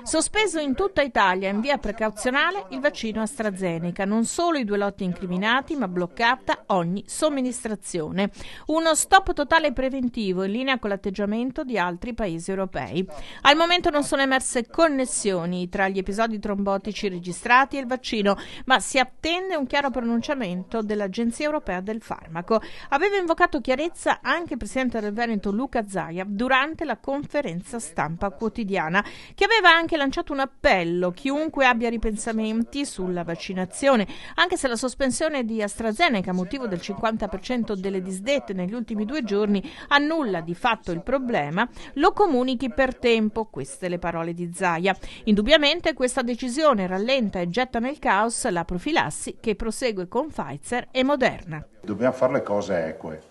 Sospeso in tutta Italia in via precauzionale il vaccino AstraZeneca, non solo i 2 lotti incriminati, ma bloccata ogni somministrazione. Uno stop totale preventivo in linea con l'atteggiamento di altri paesi europei. Al momento non sono emerse connessioni tra gli episodi trombotici registrati e il vaccino, ma si attende un chiaro pronunciamento dell'Agenzia Europea del Farmaco. Aveva invocato chiarezza anche il presidente del Veneto Luca Zaia durante la conferenza stampa quotidiana, che aveva anche lanciato un appello: chiunque abbia ripensamenti sulla vaccinazione, anche se la sospensione di AstraZeneca a motivo del 50% delle disdette negli ultimi 2 giorni annulla di fatto il problema, lo comunichi per tempo. Queste le parole di Zaia. Indubbiamente questa decisione rallenta e getta nel caos la profilassi che prosegue con Pfizer e Moderna. Dobbiamo fare le cose eque,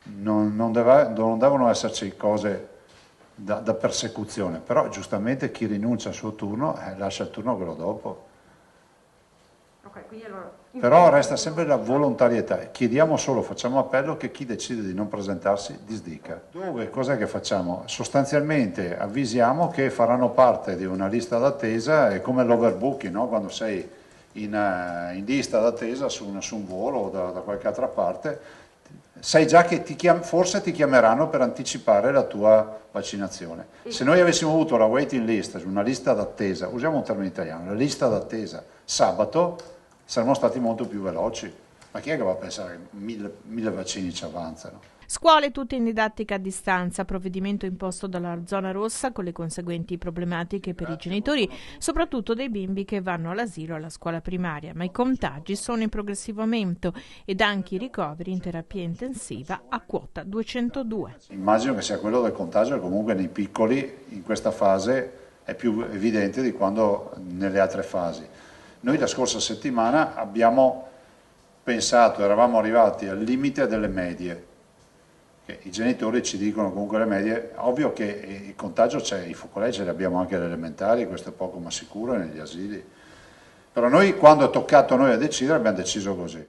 non devono esserci cose da persecuzione, però giustamente chi rinuncia al suo turno lascia il turno a quello dopo. Però resta sempre la volontarietà. Chiediamo solo, facciamo appello che chi decide di non presentarsi disdica. Cos'è che facciamo? Sostanzialmente avvisiamo che faranno parte di una lista d'attesa, è come l'overbooking, no? Quando sei in lista d'attesa su un volo o da qualche altra parte, sai già che forse ti chiameranno per anticipare la tua vaccinazione. Se noi avessimo avuto la waiting list, una lista d'attesa, usiamo un termine italiano, la lista d'attesa sabato, saremmo stati molto più veloci. Ma chi è che va a pensare che 1000 vaccini ci avanzano? Scuole tutte in didattica a distanza, provvedimento imposto dalla zona rossa con le conseguenti problematiche per i genitori, soprattutto dei bimbi che vanno all'asilo o alla scuola primaria, ma i contagi sono in progressivo aumento ed anche i ricoveri in terapia intensiva a quota 202. Immagino che sia quello del contagio, che comunque nei piccoli in questa fase è più evidente di quando nelle altre fasi. Noi la scorsa settimana abbiamo pensato, eravamo arrivati al limite delle medie. I genitori ci dicono comunque le medie, ovvio che il contagio c'è, i focolai ce li abbiamo anche alle elementari, questo è poco ma sicuro, negli asili. Però noi quando è toccato a noi a decidere abbiamo deciso così.